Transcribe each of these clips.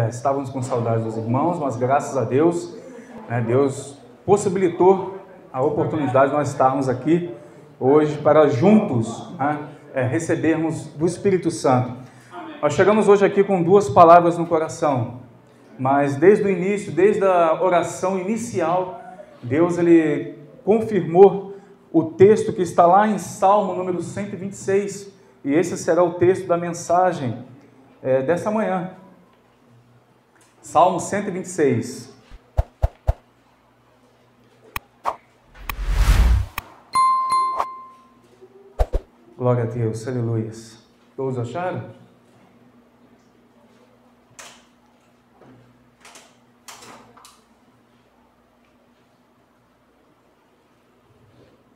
Estávamos com saudade dos irmãos, mas graças a Deus, Deus possibilitou a oportunidade de nós estarmos aqui hoje para juntos recebermos do Espírito Santo. Nós chegamos hoje aqui com duas palavras no coração, mas desde o início, desde a oração inicial, Deus ele confirmou o texto que está lá em Salmo número 126, e esse será o texto da mensagem dessa manhã. Salmo 126. Glória a Deus, aleluia. Todos acharam?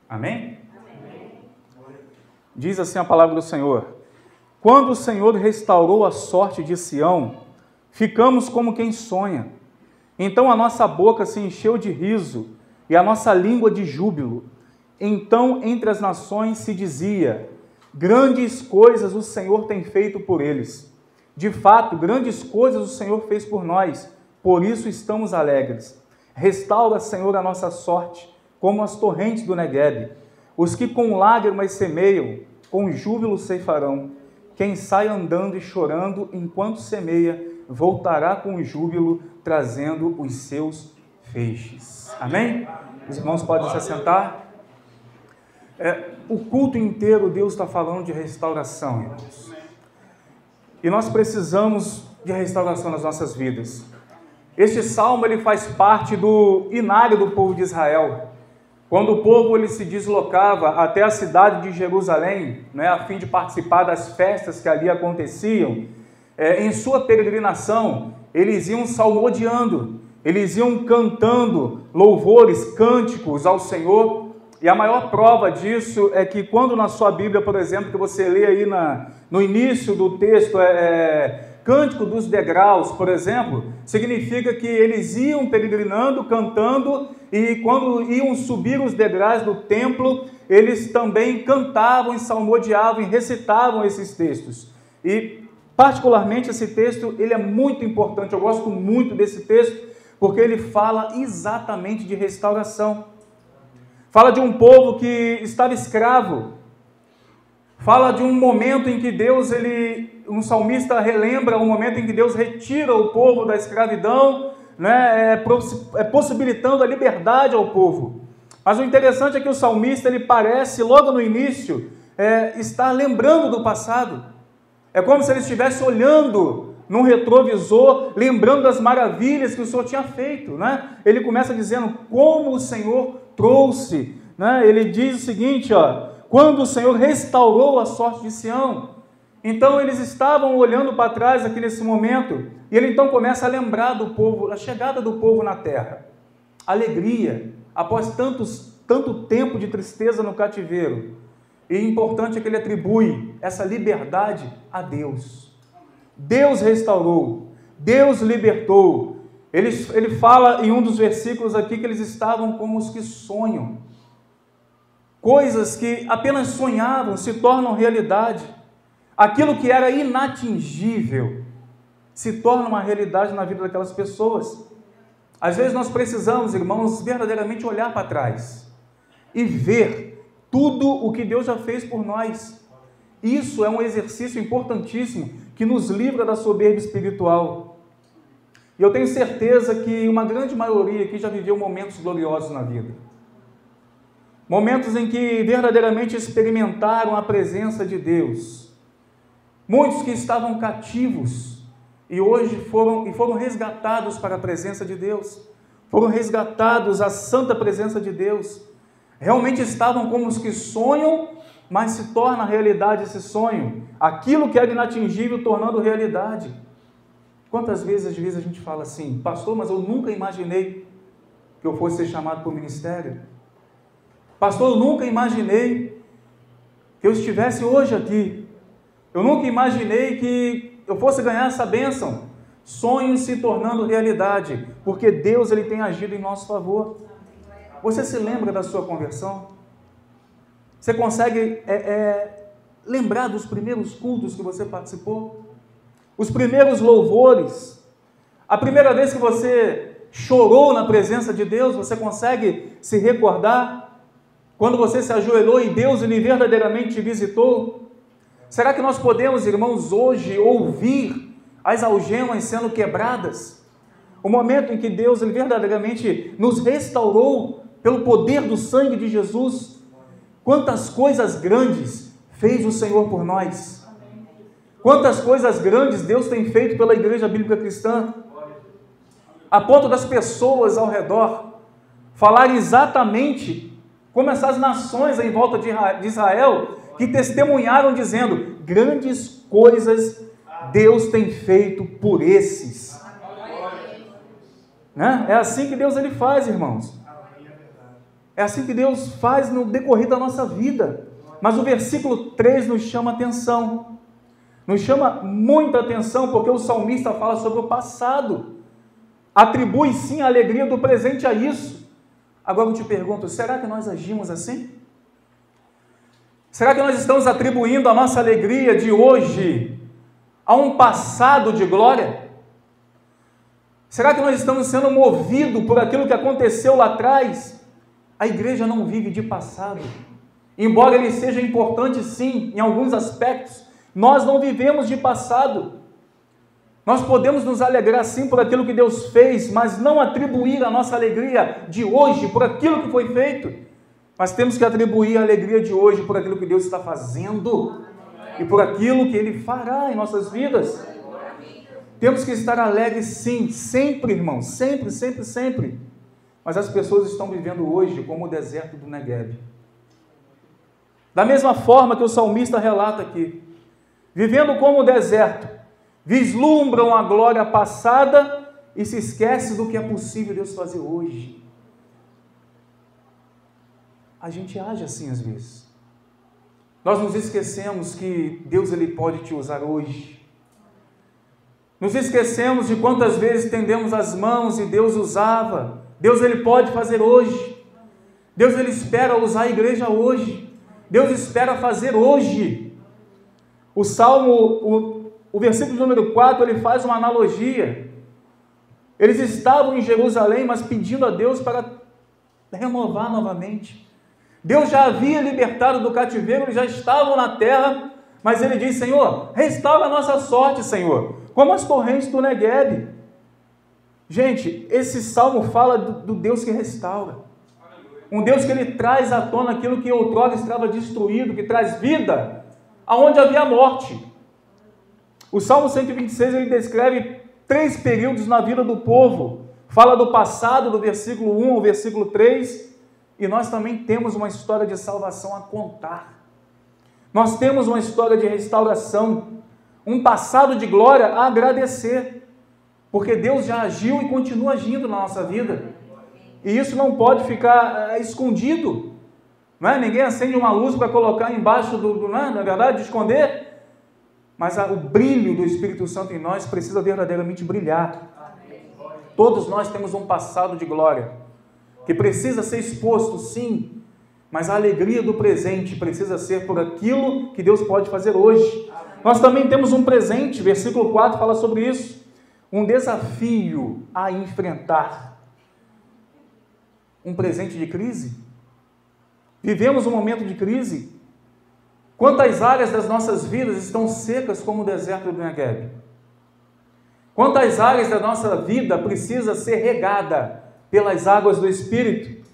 Amém? Amém? Diz assim a palavra do Senhor: quando o Senhor restaurou a sorte de Sião, ficamos como quem sonha. Então a nossa boca se encheu de riso e a nossa língua de júbilo. Então entre as nações se dizia: grandes coisas o Senhor tem feito por eles. De fato, grandes coisas o Senhor fez por nós, por isso estamos alegres. Restaura, Senhor, a nossa sorte, como as torrentes do Neguebe. Os que com lágrimas semeiam, com júbilo ceifarão. Quem sai andando e chorando enquanto semeia, voltará com júbilo, trazendo os seus feixes. Amém? Os irmãos podem se assentar. O culto inteiro Deus está falando de restauração, irmãos. E nós precisamos de restauração nas nossas vidas. Este salmo ele faz parte do inário do povo de Israel. Quando o povo ele se deslocava até a cidade de Jerusalém, a fim de participar das festas que ali aconteciam, em sua peregrinação, eles iam salmodiando, eles iam cantando louvores, cânticos ao Senhor. E a maior prova disso é que quando na sua Bíblia, por exemplo, que você lê aí no início do texto, Cântico dos Degraus, por exemplo, significa que eles iam peregrinando, cantando, e quando iam subir os degraus do templo, eles também cantavam, e salmodiavam e recitavam esses textos. E particularmente esse texto, ele é muito importante, eu gosto muito desse texto, porque ele fala exatamente de restauração. Fala de um povo que estava escravo. Fala de um momento em que Deus, um salmista relembra o momento em que Deus retira o povo da escravidão, possibilitando a liberdade ao povo. Mas o interessante é que o salmista, ele parece, logo no início, estar lembrando do passado. É como se ele estivesse olhando num retrovisor, lembrando das maravilhas que o Senhor tinha feito. Ele começa dizendo como o Senhor trouxe. Ele diz o seguinte, quando o Senhor restaurou a sorte de Sião. Então eles estavam olhando para trás aqui nesse momento, e ele então começa a lembrar do povo, a chegada do povo na terra. Alegria, após tanto tempo de tristeza no cativeiro. E importante é que ele atribui essa liberdade a Deus. Deus restaurou, Deus libertou. Ele fala em um dos versículos aqui que eles estavam como os que sonham. Coisas que apenas sonhavam se tornam realidade. Aquilo que era inatingível se torna uma realidade na vida daquelas pessoas. Às vezes nós precisamos, irmãos, verdadeiramente olhar para trás e ver tudo o que Deus já fez por nós. Isso é um exercício importantíssimo que nos livra da soberba espiritual. E eu tenho certeza que uma grande maioria aqui já viveu momentos gloriosos na vida. Momentos em que verdadeiramente experimentaram a presença de Deus. Muitos que estavam cativos e hoje foram resgatados para a presença de Deus. Foram resgatados à santa presença de Deus. Realmente estavam como os que sonham, mas se torna realidade esse sonho. Aquilo que era inatingível tornando realidade. Quantas vezes, às vezes, a gente fala assim: pastor, mas eu nunca imaginei que eu fosse ser chamado para o ministério. Pastor, eu nunca imaginei que eu estivesse hoje aqui. Eu nunca imaginei que eu fosse ganhar essa bênção. Sonhos se tornando realidade, porque Deus ele tem agido em nosso favor. Você se lembra da sua conversão? Você consegue lembrar dos primeiros cultos que você participou? Os primeiros louvores? A primeira vez que você chorou na presença de Deus, você consegue se recordar? Quando você se ajoelhou e Deus ele verdadeiramente te visitou? Será que nós podemos, irmãos, hoje ouvir as algemas sendo quebradas? O momento em que Deus ele verdadeiramente nos restaurou pelo poder do sangue de Jesus. Quantas coisas grandes fez o Senhor por nós. Quantas coisas grandes Deus tem feito pela Igreja Bíblica Cristã. A ponto das pessoas ao redor falarem exatamente como essas nações em volta de Israel que testemunharam dizendo: grandes coisas Deus tem feito por esses. Né? É assim que Deus ele faz, irmãos. É assim que Deus faz no decorrer da nossa vida. Mas o versículo 3 nos chama atenção. Nos chama muita atenção porque o salmista fala sobre o passado. Atribui sim a alegria do presente a isso. Agora eu te pergunto, será que nós agimos assim? Será que nós estamos atribuindo a nossa alegria de hoje a um passado de glória? Será que nós estamos sendo movidos por aquilo que aconteceu lá atrás? A igreja não vive de passado. Embora ele seja importante sim, em alguns aspectos, nós não vivemos de passado. Nós podemos nos alegrar sim por aquilo que Deus fez, mas não atribuir a nossa alegria de hoje por aquilo que foi feito. Mas temos que atribuir a alegria de hoje por aquilo que Deus está fazendo e por aquilo que Ele fará em nossas vidas. Temos que estar alegres sim, sempre, irmãos, sempre, sempre, sempre. Mas as pessoas estão vivendo hoje como o deserto do Negueb. Da mesma forma que o salmista relata aqui, vivendo como o deserto, vislumbram a glória passada e se esquecem do que é possível Deus fazer hoje. A gente age assim às vezes. Nós nos esquecemos que Deus ele pode te usar hoje. Nos esquecemos de quantas vezes estendemos as mãos e Deus usava. Deus ele pode fazer hoje. Deus ele espera usar a igreja hoje. Deus espera fazer hoje. O Salmo, o versículo número 4, ele faz uma analogia. Eles estavam em Jerusalém, mas pedindo a Deus para renovar novamente. Deus já havia libertado do cativeiro, eles já estavam na terra, mas ele diz: Senhor, restaura a nossa sorte, Senhor, como as torrentes do Negueb. Gente, esse salmo fala do Deus que restaura. Um Deus que ele traz à tona aquilo que outrora estava destruído, que traz vida aonde havia morte. O Salmo 126, ele descreve 3 períodos na vida do povo. Fala do passado, do versículo 1 ao versículo 3, e nós também temos uma história de salvação a contar. Nós temos uma história de restauração, um passado de glória a agradecer, porque Deus já agiu e continua agindo na nossa vida. E isso não pode ficar escondido. Não é? Ninguém acende uma luz para colocar embaixo na verdade, de esconder. Mas o brilho do Espírito Santo em nós precisa verdadeiramente brilhar. Todos nós temos um passado de glória, que precisa ser exposto, sim, mas a alegria do presente precisa ser por aquilo que Deus pode fazer hoje. Nós também temos um presente, versículo 4 fala sobre isso, um desafio a enfrentar. Um presente de crise. Vivemos um momento de crise. Quantas áreas das nossas vidas estão secas como o deserto do Negueb? Quantas áreas da nossa vida precisa ser regada pelas águas do Espírito?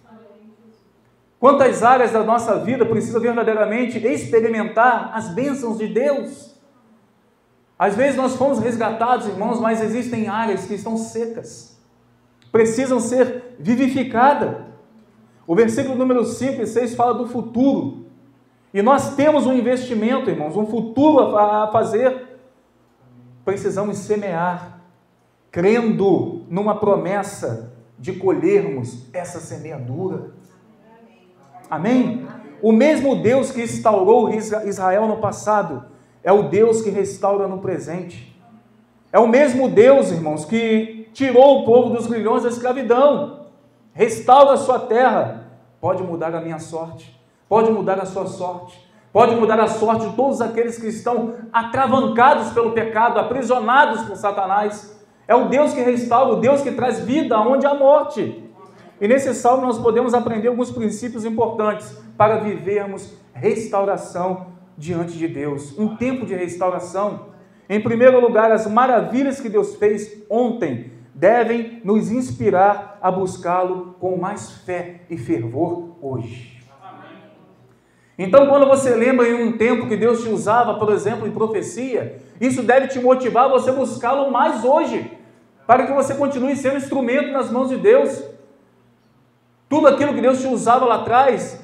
Quantas áreas da nossa vida precisa verdadeiramente experimentar as bênçãos de Deus? Às vezes nós fomos resgatados, irmãos, mas existem áreas que estão secas, precisam ser vivificadas. O versículo número 5 e 6 fala do futuro. E nós temos um investimento, irmãos, um futuro a fazer. Precisamos semear, crendo numa promessa de colhermos essa semeadura. Amém? O mesmo Deus que instaurou Israel no passado é o Deus que restaura no presente. É o mesmo Deus, irmãos, que tirou o povo dos grilhões da escravidão, restaura a sua terra. Pode mudar a minha sorte, pode mudar a sua sorte, pode mudar a sorte de todos aqueles que estão atravancados pelo pecado, aprisionados por Satanás. É o Deus que restaura, o Deus que traz vida onde há morte. E nesse salmo nós podemos aprender alguns princípios importantes para vivermos restauração diante de Deus. Um tempo de restauração. Em primeiro lugar, as maravilhas que Deus fez ontem devem nos inspirar a buscá-lo com mais fé e fervor hoje. Então, quando você lembra em um tempo que Deus te usava, por exemplo, em profecia, isso deve te motivar a você buscá-lo mais hoje, para que você continue sendo instrumento nas mãos de Deus. Tudo aquilo que Deus te usava lá atrás,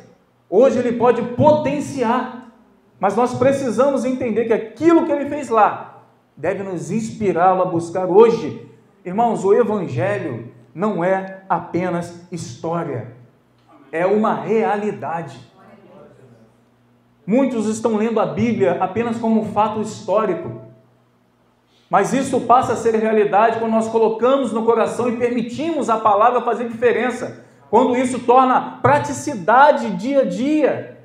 hoje Ele pode potenciar, mas nós precisamos entender que aquilo que Ele fez lá, deve nos inspirá-lo a buscar hoje. Irmãos, o Evangelho não é apenas história, é uma realidade. Muitos estão lendo a Bíblia apenas como um fato histórico, mas isso passa a ser realidade quando nós colocamos no coração e permitimos a palavra fazer diferença, quando isso torna praticidade dia a dia.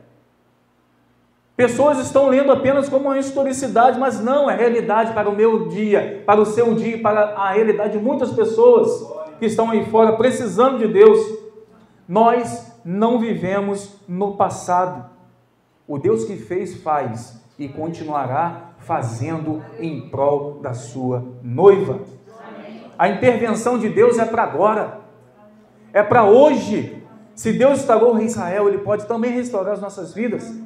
Pessoas estão lendo apenas como uma historicidade, mas não, é realidade para o meu dia, para o seu dia, para a realidade de muitas pessoas que estão aí fora precisando de Deus. Nós não vivemos no passado. O Deus que fez, faz e continuará fazendo em prol da sua noiva. A intervenção de Deus é para agora, é para hoje. Se Deus restaurou Israel, Ele pode também restaurar as nossas vidas.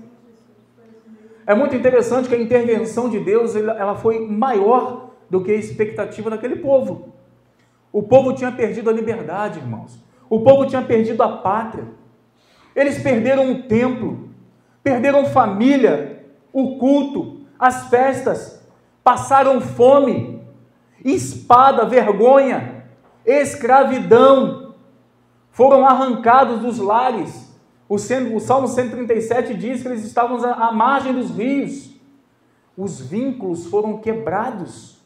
É muito interessante que a intervenção de Deus ela foi maior do que a expectativa daquele povo. O povo tinha perdido a liberdade, irmãos. O povo tinha perdido a pátria. Eles perderam o templo, perderam família, o culto, as festas, passaram fome, espada, vergonha, escravidão, foram arrancados dos lares. O Salmo 137 diz que eles estavam à margem dos rios. Os vínculos foram quebrados,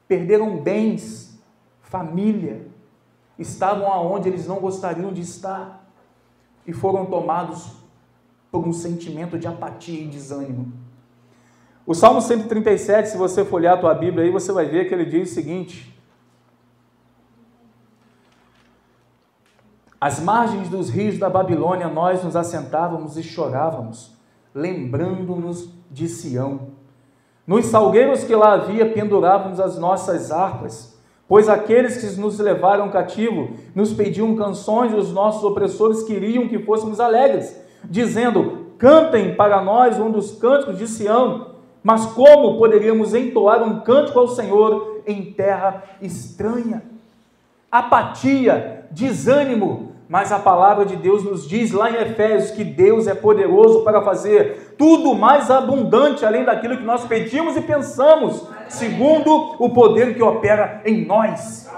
perderam bens, família, estavam aonde eles não gostariam de estar e foram tomados por um sentimento de apatia e desânimo. O Salmo 137, se você folhear a tua Bíblia aí, você vai ver que ele diz o seguinte: às margens dos rios da Babilônia nós nos assentávamos e chorávamos, lembrando-nos de Sião. Nos salgueiros que lá havia pendurávamos as nossas harpas, pois aqueles que nos levaram cativo nos pediam canções e os nossos opressores queriam que fôssemos alegres, dizendo: cantem para nós um dos cânticos de Sião. Mas como poderíamos entoar um cântico ao Senhor em terra estranha? Apatia, desânimo, mas a palavra de Deus nos diz lá em Efésios que Deus é poderoso para fazer tudo mais abundante além daquilo que nós pedimos e pensamos, segundo o poder que opera em nós.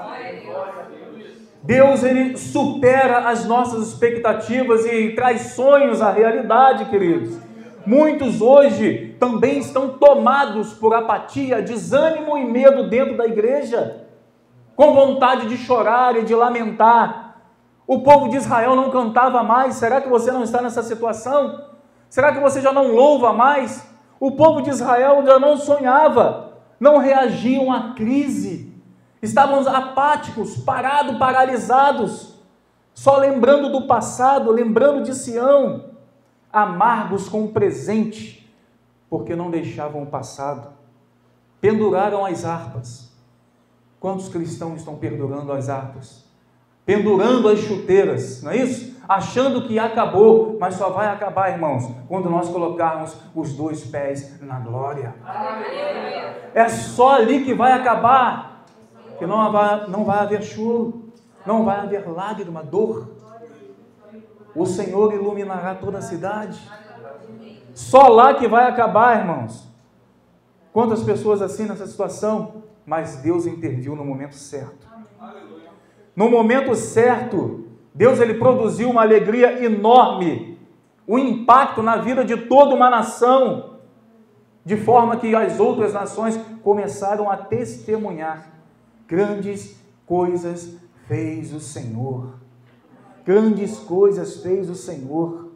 Deus, Ele supera as nossas expectativas e traz sonhos à realidade, queridos. Muitos hoje também estão tomados por apatia, desânimo e medo dentro da igreja, com vontade de chorar e de lamentar. O povo de Israel não cantava mais. Será que você não está nessa situação? Será que você já não louva mais? O povo de Israel já não sonhava, não reagiam à crise, estavam apáticos, parados, paralisados, só lembrando do passado, lembrando de Sião, amargos com o presente, porque não deixavam o passado. Penduraram as harpas. Quantos cristãos estão pendurando as harpas? Pendurando as chuteiras, não é isso? Achando que acabou, mas só vai acabar, irmãos, quando nós colocarmos os dois pés na glória. É só ali que vai acabar, que não vai haver choro, não vai haver lágrima, dor. O Senhor iluminará toda a cidade. Só lá que vai acabar, irmãos. Quantas pessoas assim nessa situação? Mas Deus interviu no momento certo. No momento certo, Deus ele produziu uma alegria enorme, um impacto na vida de toda uma nação, de forma que as outras nações começaram a testemunhar. Grandes coisas fez o Senhor. Grandes coisas fez o Senhor.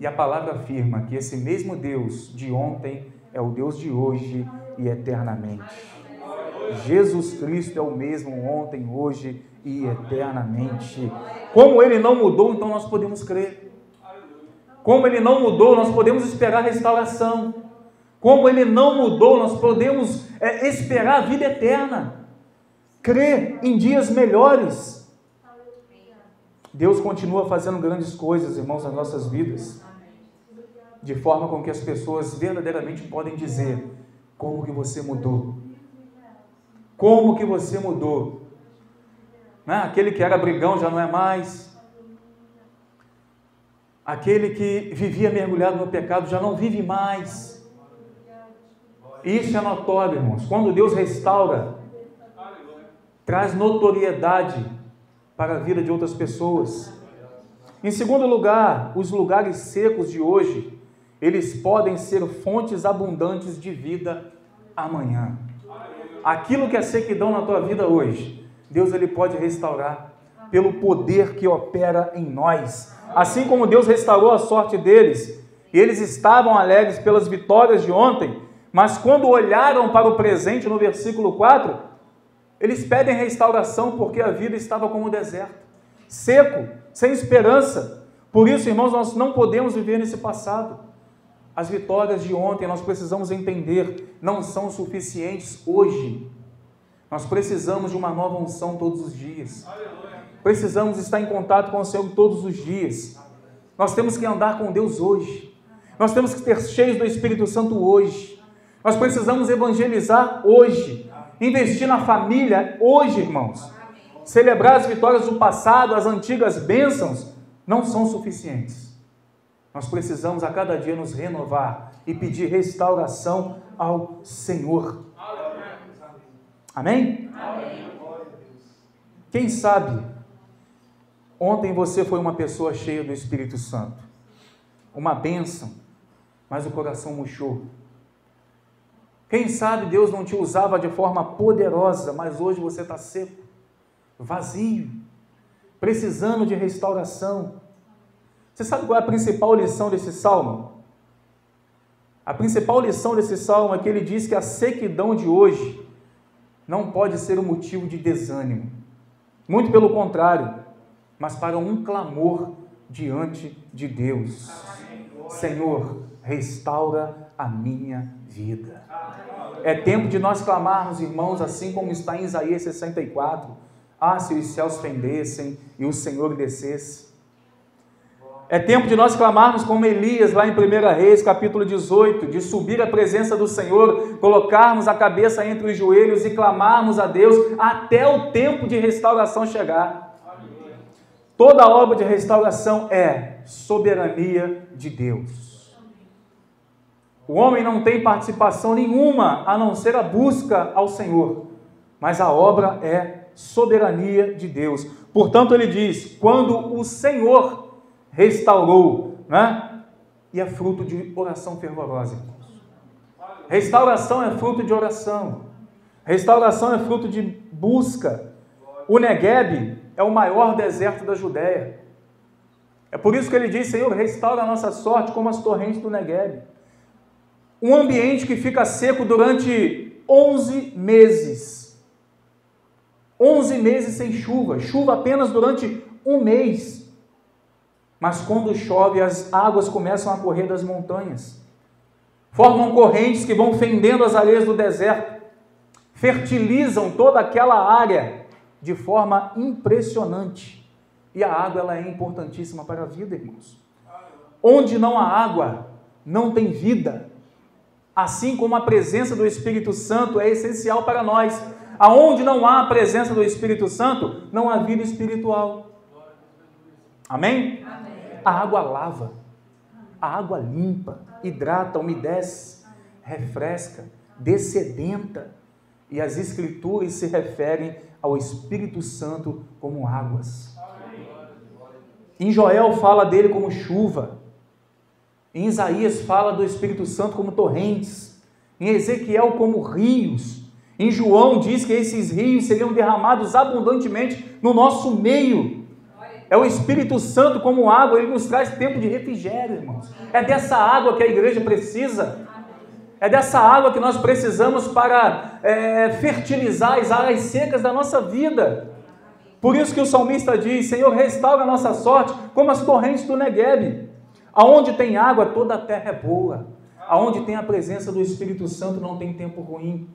E a palavra afirma que esse mesmo Deus de ontem é o Deus de hoje e eternamente. Jesus Cristo é o mesmo ontem, hoje e eternamente. Como Ele não mudou, então nós podemos crer. Como Ele não mudou, nós podemos esperar restauração. Como Ele não mudou, nós podemos esperar a vida eterna. Crer em dias melhores. Deus continua fazendo grandes coisas, irmãos, nas nossas vidas, de forma com que as pessoas verdadeiramente podem dizer: como que você mudou? Como que você mudou? Aquele que era brigão já não é mais. Aquele que vivia mergulhado no pecado já não vive mais. Isso é notório, irmãos. Quando Deus restaura, traz notoriedade para a vida de outras pessoas. Em segundo lugar, os lugares secos de hoje, eles podem ser fontes abundantes de vida amanhã. Aquilo que é sequidão na tua vida hoje, Deus ele pode restaurar pelo poder que opera em nós. Assim como Deus restaurou a sorte deles, e eles estavam alegres pelas vitórias de ontem, mas quando olharam para o presente, no versículo 4, eles pedem restauração porque a vida estava como um deserto, seco, sem esperança. Por isso, irmãos, nós não podemos viver nesse passado. As vitórias de ontem, nós precisamos entender, não são suficientes hoje. Nós precisamos de uma nova unção todos os dias. Precisamos estar em contato com o Senhor todos os dias. Nós temos que andar com Deus hoje. Nós temos que ser cheios do Espírito Santo hoje. Nós precisamos evangelizar hoje. Investir na família hoje, irmãos. Celebrar as vitórias do passado, as antigas bênçãos, não são suficientes. Nós precisamos a cada dia nos renovar e pedir restauração ao Senhor. Amém? Amém. Quem sabe, ontem você foi uma pessoa cheia do Espírito Santo, uma bênção, mas o coração murchou. Quem sabe Deus não te usava de forma poderosa, mas hoje você está seco, vazio, precisando de restauração. Você sabe qual é a principal lição desse salmo? A principal lição desse salmo é que ele diz que a sequidão de hoje não pode ser um motivo de desânimo. Muito pelo contrário, mas para um clamor diante de Deus. Senhor, restaura a minha vida. É tempo de nós clamarmos, irmãos, assim como está em Isaías 64. Ah, se os céus fendessem e o Senhor descesse. É tempo de nós clamarmos como Elias, lá em 1 Reis, capítulo 18, de subir à presença do Senhor, colocarmos a cabeça entre os joelhos e clamarmos a Deus até o tempo de restauração chegar. Toda obra de restauração é soberania de Deus. O homem não tem participação nenhuma, a não ser a busca ao Senhor, mas a obra é soberania de Deus. Portanto, ele diz, quando o Senhor restaurou, né? E é fruto de oração fervorosa, irmãos. Restauração é fruto de oração. Restauração é fruto de busca. O Negueb é o maior deserto da Judéia. É por isso que ele diz, Senhor, restaura a nossa sorte como as torrentes do Negueb. Um ambiente que fica seco durante 11 meses. 11 meses sem chuva. Chuva apenas durante um mês. Mas quando chove, as águas começam a correr das montanhas. Formam correntes que vão fendendo as areias do deserto. Fertilizam toda aquela área de forma impressionante. E a água ela é importantíssima para a vida, irmãos. Onde não há água, não tem vida. Assim como a presença do Espírito Santo é essencial para nós. Aonde não há a presença do Espírito Santo, não há vida espiritual. Amém? Amém. A água lava, a água limpa, hidrata, umedece, refresca, dessedenta. E as Escrituras se referem ao Espírito Santo como águas. Em Joel fala dele como chuva. Em Isaías fala do Espírito Santo como torrentes. Em Ezequiel como rios. Em João diz que esses rios seriam derramados abundantemente no nosso meio. É o Espírito Santo como água, ele nos traz tempo de refrigério, irmãos. É dessa água que a igreja precisa. É dessa água que nós precisamos para fertilizar as áreas secas da nossa vida. Por isso que o salmista diz: Senhor, restaura a nossa sorte como as torrentes do Neguebe. Aonde tem água, toda a terra é boa. Aonde tem a presença do Espírito Santo, não tem tempo ruim.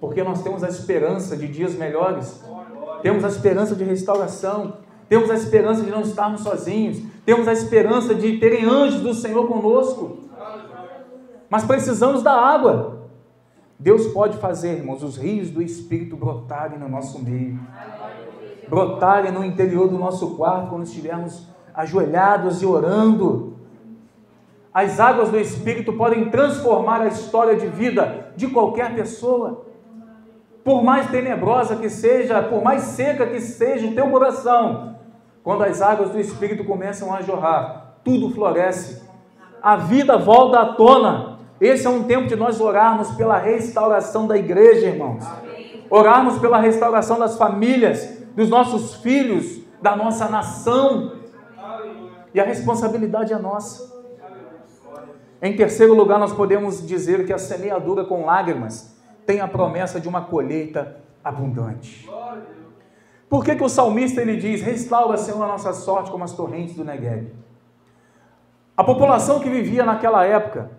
Porque nós temos a esperança de dias melhores. Temos a esperança de restauração. Temos a esperança de não estarmos sozinhos. Temos a esperança de terem anjos do Senhor conosco. Mas precisamos da água. Deus pode fazer, irmãos, os rios do Espírito brotarem no nosso meio. Brotarem no interior do nosso quarto, quando estivermos ajoelhados e orando. As águas do Espírito podem transformar a história de vida de qualquer pessoa. Por mais tenebrosa que seja, por mais seca que seja o teu coração, quando as águas do Espírito começam a jorrar, tudo floresce. A vida volta à tona. Esse é um tempo de nós orarmos pela restauração da igreja, irmãos. Orarmos pela restauração das famílias, dos nossos filhos, da nossa nação. E a responsabilidade é nossa. Em terceiro lugar, nós podemos dizer que a semeadura com lágrimas tem a promessa de uma colheita abundante. Por que o salmista ele diz: restaura, Senhor, a nossa sorte como as torrentes do Neguebe? A população que vivia naquela época,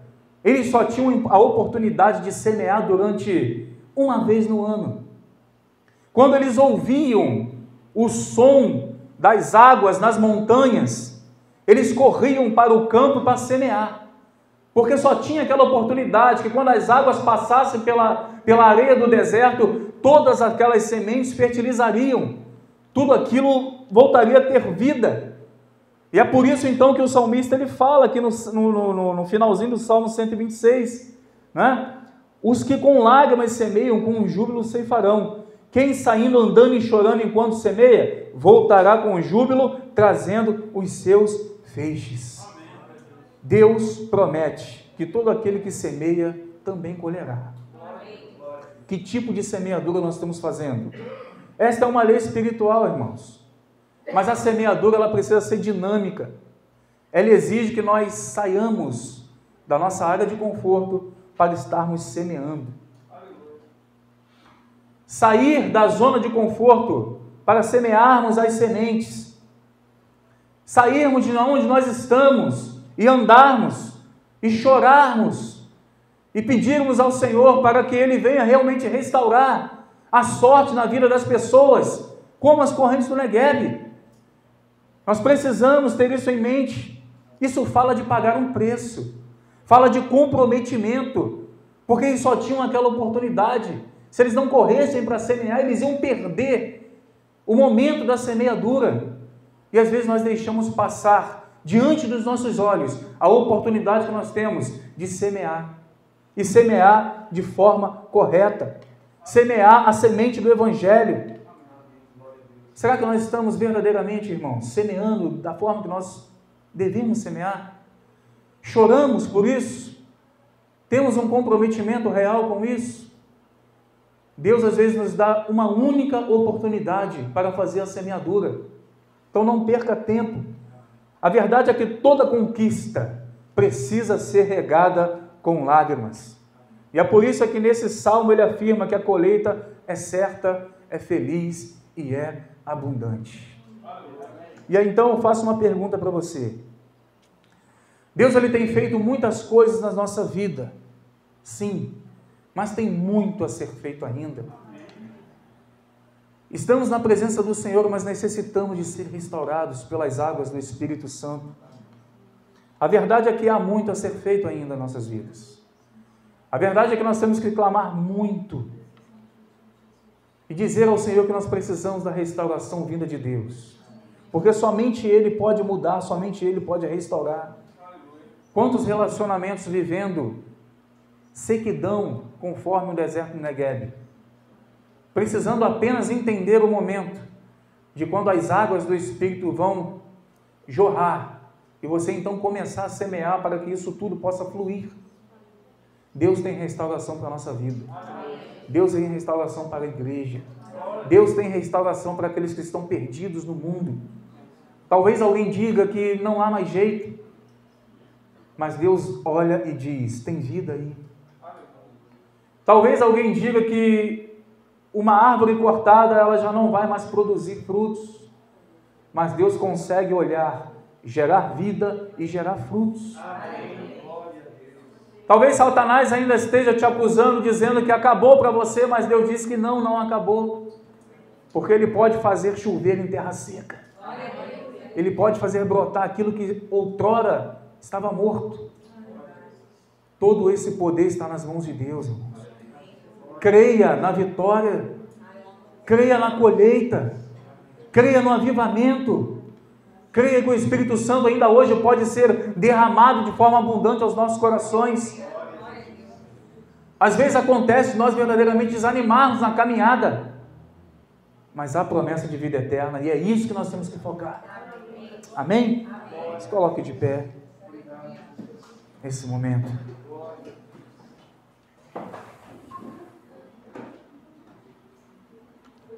eles só tinham a oportunidade de semear durante uma vez no ano. Quando eles ouviam o som das águas nas montanhas, eles corriam para o campo para semear, porque só tinha aquela oportunidade que quando as águas passassem pela areia do deserto, todas aquelas sementes fertilizariam, tudo aquilo voltaria a ter vida. E é por isso então que o salmista ele fala aqui no finalzinho do Salmo 126, né? Os que com lágrimas semeiam, com júbilo ceifarão. Quem saindo andando e chorando enquanto semeia, voltará com júbilo, trazendo os seus feixes. Deus promete que todo aquele que semeia também colherá. Que tipo de semeadura nós estamos fazendo? Esta é uma lei espiritual, irmãos. Mas a semeadura ela precisa ser dinâmica. Ela exige que nós saiamos da nossa área de conforto para estarmos semeando. Sair da zona de conforto para semearmos as sementes. Sairmos de onde nós estamos e andarmos e chorarmos e pedirmos ao Senhor para que Ele venha realmente restaurar a sorte na vida das pessoas, como as correntes do Neguebe. Nós precisamos ter isso em mente. Isso fala de pagar um preço, fala de comprometimento, porque eles só tinham aquela oportunidade. Se eles não corressem para semear, eles iam perder o momento da semeadura. E às vezes nós deixamos passar diante dos nossos olhos a oportunidade que nós temos de semear, e semear de forma correta, semear a semente do Evangelho. Será que nós estamos verdadeiramente, irmãos, semeando da forma que nós devemos semear? Choramos por isso? Temos um comprometimento real com isso? Deus às vezes nos dá uma única oportunidade para fazer a semeadura. Então não perca tempo. A verdade é que toda conquista precisa ser regada com lágrimas. E é por isso que nesse salmo ele afirma que a colheita é certa, é feliz e é abundante. E aí então eu faço uma pergunta para você. Deus ele tem feito muitas coisas na nossa vida, sim, mas tem muito a ser feito ainda. Estamos na presença do Senhor, mas necessitamos de ser restaurados pelas águas do Espírito Santo. A verdade é que há muito a ser feito ainda em nossas vidas. A verdade é que nós temos que clamar muito e dizer ao Senhor que nós precisamos da restauração vinda de Deus, porque somente Ele pode mudar, somente Ele pode restaurar. Quantos relacionamentos vivendo sequidão conforme o deserto do Neguebe, precisando apenas entender o momento de quando as águas do Espírito vão jorrar e você então começar a semear para que isso tudo possa fluir. Deus tem restauração para a nossa vida. Deus tem restauração para a igreja. Deus tem restauração para aqueles que estão perdidos no mundo. Talvez alguém diga que não há mais jeito, mas Deus olha e diz: tem vida aí. Talvez alguém diga que uma árvore cortada, ela já não vai mais produzir frutos, mas Deus consegue olhar, gerar vida e gerar frutos. Talvez Satanás ainda esteja te acusando, dizendo que acabou para você, mas Deus diz que não acabou, porque Ele pode fazer chover em terra seca. Ele pode fazer brotar aquilo que outrora estava morto. Todo esse poder está nas mãos de Deus, irmãos. Creia na vitória, creia na colheita, creia no avivamento, creia que o Espírito Santo ainda hoje pode ser derramado de forma abundante aos nossos corações. Às vezes acontece nós verdadeiramente desanimarmos na caminhada, mas há promessa de vida eterna e é isso que nós temos que focar. Amém? Se coloque de pé nesse momento.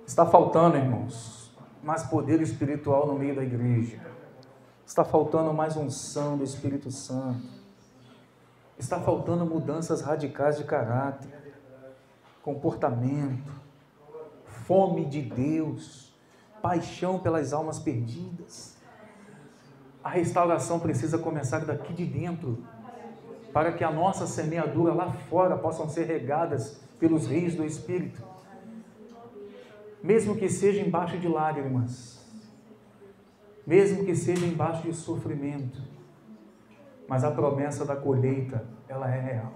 Está faltando, irmãos, mais poder espiritual no meio da igreja. Está faltando mais unção do Espírito Santo. Está faltando mudanças radicais de caráter, comportamento, fome de Deus, paixão pelas almas perdidas. A restauração precisa começar daqui de dentro, para que a nossa semeadura lá fora possam ser regadas pelos rios do Espírito. Mesmo que seja embaixo de lágrimas, mesmo que seja embaixo de sofrimento, mas a promessa da colheita, ela é real.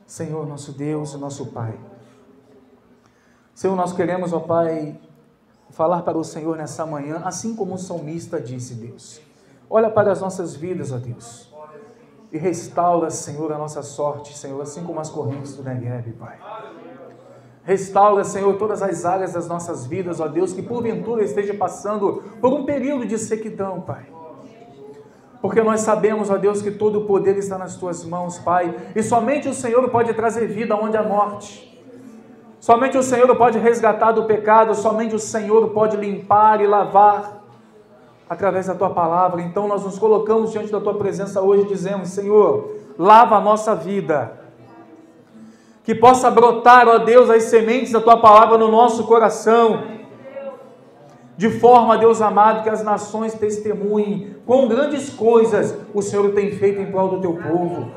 Senhor, nosso Deus e nosso Pai, Senhor, nós queremos, ó Pai, falar para o Senhor nessa manhã, assim como o salmista disse, Deus. Olha para as nossas vidas, ó Deus, e restaura, Senhor, a nossa sorte, Senhor, assim como as correntes do Negueb, Pai. Restaura, Senhor, todas as áreas das nossas vidas, ó Deus, que porventura esteja passando por um período de sequidão, Pai. Porque nós sabemos, ó Deus, que todo o poder está nas Tuas mãos, Pai, e somente o Senhor pode trazer vida onde há morte. Somente o Senhor pode resgatar do pecado, somente o Senhor pode limpar e lavar através da Tua palavra. Então nós nos colocamos diante da Tua presença hoje e dizemos, Senhor, lava a nossa vida. Que possa brotar, ó Deus, as sementes da Tua palavra no nosso coração, de forma, Deus amado, que as nações testemunhem quão grandes coisas o Senhor tem feito em prol do Teu povo.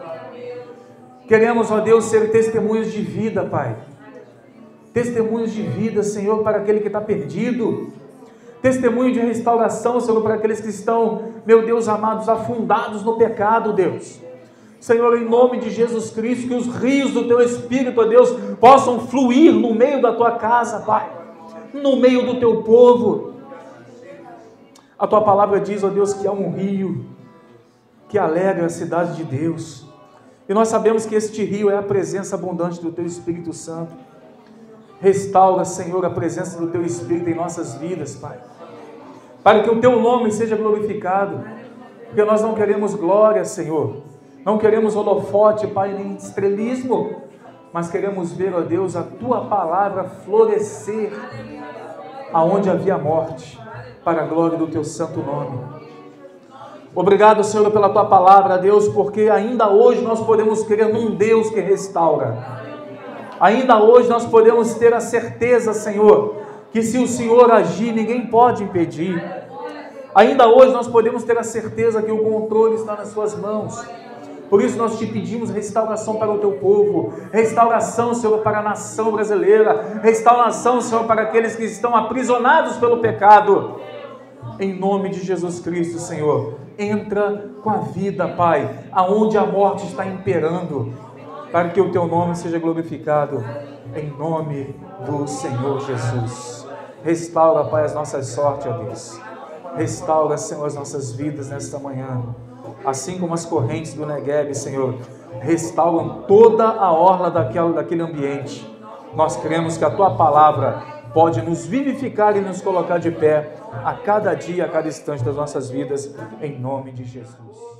Queremos, ó Deus, ser testemunhos de vida, Pai. Testemunhos de vida, Senhor, para aquele que está perdido. Testemunho de restauração, Senhor, para aqueles que estão, meu Deus amados, afundados no pecado, Deus. Senhor, em nome de Jesus Cristo, que os rios do Teu Espírito, ó Deus, possam fluir no meio da Tua casa, Pai, no meio do Teu povo. A Tua palavra diz, ó Deus, que há um rio que alegra a cidade de Deus. E nós sabemos que este rio é a presença abundante do Teu Espírito Santo. Restaura, Senhor, a presença do Teu Espírito em nossas vidas, Pai, para que o Teu nome seja glorificado, porque nós não queremos glória, Senhor, não queremos holofote, Pai, nem estrelismo, mas queremos ver, ó Deus, a Tua palavra florescer aonde havia morte, para a glória do Teu santo nome. Obrigado, Senhor, pela Tua palavra, Deus, porque ainda hoje nós podemos crer num Deus que restaura. Ainda hoje nós podemos ter a certeza, Senhor, que se o Senhor agir, ninguém pode impedir. Ainda hoje nós podemos ter a certeza que o controle está nas Suas mãos. Por isso nós te pedimos restauração para o Teu povo, restauração, Senhor, para a nação brasileira, restauração, Senhor, para aqueles que estão aprisionados pelo pecado. Em nome de Jesus Cristo, Senhor, entra com a vida, Pai, aonde a morte está imperando, para que o Teu nome seja glorificado, em nome do Senhor Jesus. Restaura, Pai, as nossas sortes, ó Deus. Restaura, Senhor, as nossas vidas nesta manhã. Assim como as correntes do Negueb, Senhor, restauram toda a orla daquele ambiente. Nós cremos que a Tua palavra pode nos vivificar e nos colocar de pé a cada dia, a cada instante das nossas vidas, em nome de Jesus.